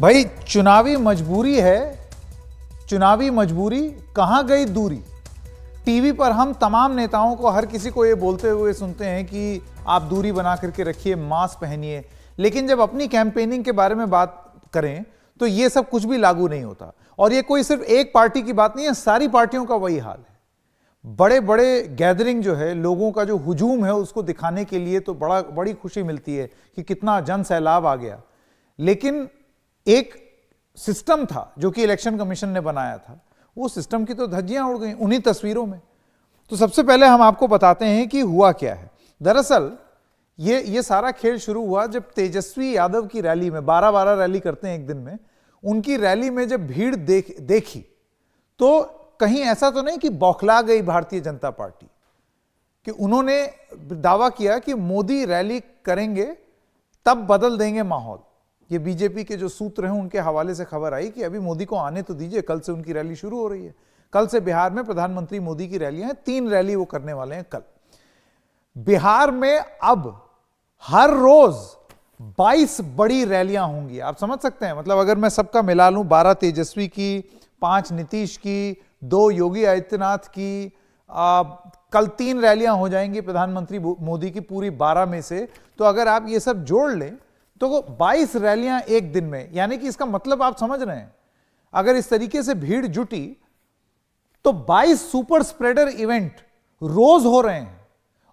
भाई चुनावी मजबूरी है, चुनावी मजबूरी, कहां गई दूरी। टीवी पर हम तमाम नेताओं को, हर किसी को ये बोलते हुए सुनते हैं कि आप दूरी बना करके रखिए, मास्क पहनिए, लेकिन जब अपनी कैंपेनिंग के बारे में बात करें तो ये सब कुछ भी लागू नहीं होता। और ये कोई सिर्फ एक पार्टी की बात नहीं है, सारी पार्टियों का वही हाल है। बड़े बड़े गैदरिंग जो है, लोगों का जो हुजूम है, उसको दिखाने के लिए तो बड़ी खुशी मिलती है कि कितना जन सैलाब आ गया, लेकिन एक सिस्टम था जो कि इलेक्शन कमीशन ने बनाया था, वो सिस्टम की तो धज्जियां उड़ गई उन्हीं तस्वीरों में। तो सबसे पहले हम आपको बताते हैं कि हुआ क्या है। दरअसल ये सारा खेल शुरू हुआ जब तेजस्वी यादव की रैली में, 12-12 रैली करते हैं एक दिन में, उनकी रैली में जब भीड़ देखी तो कहीं ऐसा तो नहीं कि बौखला गई भारतीय जनता पार्टी, कि उन्होंने दावा किया कि मोदी रैली करेंगे तब बदल देंगे माहौल। ये बीजेपी के जो सूत्र हैं उनके हवाले से खबर आई कि अभी मोदी को आने तो दीजिए, कल से उनकी रैली शुरू हो रही है। कल से बिहार में प्रधानमंत्री मोदी की रैलियां हैं, 3 रैली वो करने वाले हैं कल। बिहार में अब हर रोज 22 बड़ी रैलियां होंगी। आप समझ सकते हैं, मतलब अगर मैं सबका मिला लूं, 12 तेजस्वी की, 5 नीतीश की, 2 योगी आदित्यनाथ की, कल 3 रैलियां हो जाएंगी प्रधानमंत्री मोदी की पूरी 12 में से। तो अगर आप ये सब जोड़ लें तो 22 रैलियां एक दिन में, यानी कि इसका मतलब आप समझ रहे हैं, अगर इस तरीके से भीड़ जुटी तो 22 सुपर स्प्रेडर इवेंट रोज हो रहे हैं।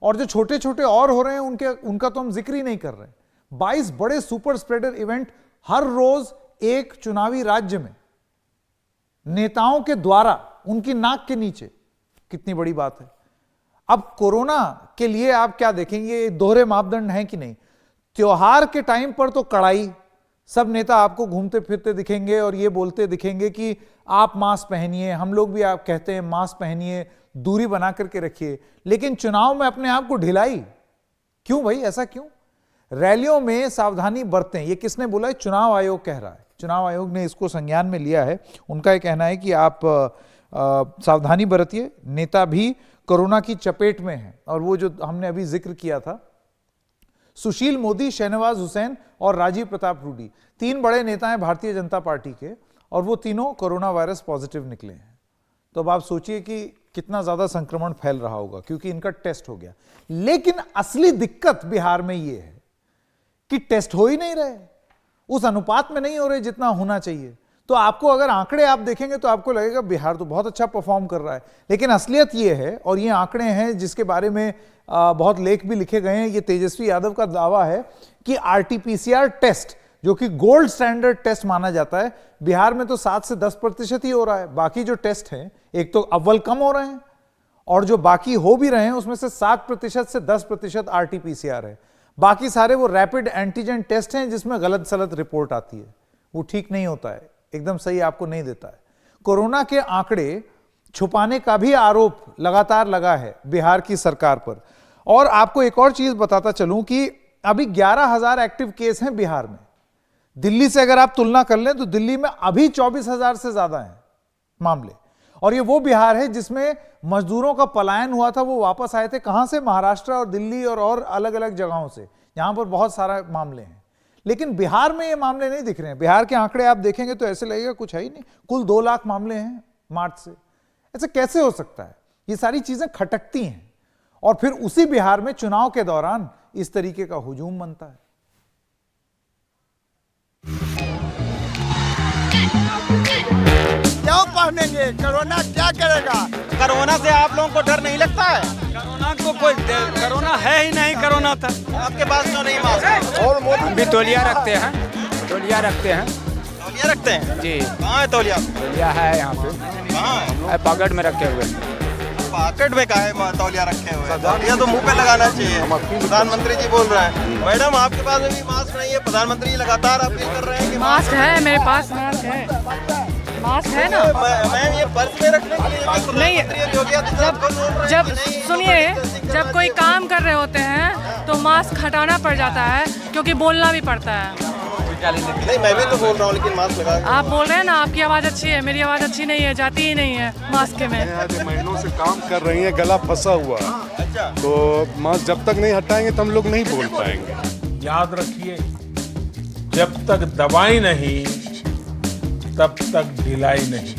और जो छोटे छोटे और हो रहे हैं उनका तो हम जिक्र ही नहीं कर रहे। 22 बड़े सुपर स्प्रेडर इवेंट हर रोज एक चुनावी राज्य में, नेताओं के द्वारा, उनकी नाक के नीचे। कितनी बड़ी बात है। अब कोरोना के लिए आप क्या देखेंगे, दोहरे मापदंड हैं कि नहीं। त्योहार के टाइम पर तो कड़ाई, सब नेता आपको घूमते फिरते दिखेंगे और ये बोलते दिखेंगे कि आप मास्क पहनिए, हम लोग भी आप कहते हैं मास्क पहनिए, दूरी बना करके रखिए। लेकिन चुनाव में अपने आप को ढिलाई क्यों भाई, ऐसा क्यों? रैलियों में सावधानी बरतें, ये किसने बोला है? चुनाव आयोग कह रहा है। चुनाव आयोग ने इसको संज्ञान में लिया है। उनका यह कहना है कि आप सावधानी बरतिए, नेता भी कोरोना की चपेट में है। और वो जो हमने अभी जिक्र किया था, सुशील मोदी, शहनवाज हुसैन और राजीव प्रताप रूडी, 3 बड़े नेता हैं भारतीय जनता पार्टी के, और वो तीनों कोरोना वायरस पॉजिटिव निकले हैं। तो अब आप सोचिए कि कितना ज्यादा संक्रमण फैल रहा होगा, क्योंकि इनका टेस्ट हो गया। लेकिन असली दिक्कत बिहार में ये है कि टेस्ट हो ही नहीं रहे, उस अनुपात में नहीं हो रहे जितना होना चाहिए। तो आपको अगर आंकड़े आप देखेंगे तो आपको लगेगा बिहार तो बहुत अच्छा परफॉर्म कर रहा है, लेकिन असलियत ये है, और ये आंकड़े हैं जिसके बारे में बहुत लेख भी लिखे गए हैं। ये तेजस्वी यादव का दावा है कि आरटीपीसीआर टेस्ट, जो कि गोल्ड स्टैंडर्ड टेस्ट माना जाता है, बिहार में तो 7 से 10% ही हो रहा है। बाकी जो टेस्ट हैं, एक तो अव्वल कम हो रहे हैं, और जो बाकी हो भी रहे हैं उसमें से 7% से 10% आरटीपीसीआर है। बाकी सारे वो रैपिड एंटीजन टेस्ट हैं जिसमें गलत सलत रिपोर्ट आती है, वो ठीक नहीं होता है, एकदम सही आपको नहीं देता है। कोरोना के आंकड़े छुपाने का भी आरोप लगातार लगा है बिहार की सरकार पर। और आपको एक और चीज बताता चलूं कि अभी 11,000 एक्टिव केस हैं बिहार में। दिल्ली से अगर आप तुलना कर लें तो दिल्ली में अभी 24,000 से ज्यादा हैं मामले। और ये वो बिहार है जिसमें मजदूरों का पलायन हुआ था, वो वापस आए थे कहां से? महाराष्ट्र और दिल्ली और अलग अलग जगहों से, यहां पर बहुत सारे मामले हैं। लेकिन बिहार में ये मामले नहीं दिख रहे हैं। बिहार के आंकड़े आप देखेंगे तो ऐसे लगेगा कुछ है ही नहीं। कुल 2 लाख मामले हैं मार्च से। ऐसे कैसे हो सकता है? ये सारी चीजें खटकती हैं, और फिर उसी बिहार में चुनाव के दौरान इस तरीके का हुजूम बनता है। क्यों पहनेंगे? कोरोना क्या करेगा? कोरोना से आप लोगों को डर नहीं लगता है? कोरोना को कोई कोरोना है ही नहीं। कोरोना था आपके पास तो नहीं मास्क? और मोदी भी तौलिया रखते हैं, तौलिया रखते हैं तौलिया रखते हैं जी। कहाँ है तौलिया? तौलिया है यहाँ पे, कहाँ है? पॉकेट में रखे हुए। पॉकेट में कहाँ है तौलिया रखे हुए? तौलिया तो मुंह पे लगाना चाहिए। प्रधानमंत्री जी बोल रहे हैं। मैडम आपके पास अभी मास्क नहीं है, प्रधानमंत्री जी लगातार अपील कर रहे हैं कि मास्क है, मेरे पास मास्क है, मास्क है ना। मैम ये पर्स में रखने के लिए नहीं, जब सुनिए, जब कोई काम कर रहे होते हैं तो मास्क हटाना पड़ जाता है, क्योंकि बोलना भी पड़ता है। नहीं, मैं भी तो बोल रहा हूँ, लेकिन मास्क लगा। आप बोल रहे हैं ना, आपकी आवाज़ अच्छी है, मेरी आवाज़ अच्छी नहीं है, जाती ही नहीं है मास्क में। महीनों से काम कर रही हैं, गला फंसा हुआ, तो मास्क जब तक नहीं हटाएंगे तो हम लोग नहीं बोल पाएंगे। याद रखिए, जब तक दवाई नहीं तब तक ढिलाई नहीं।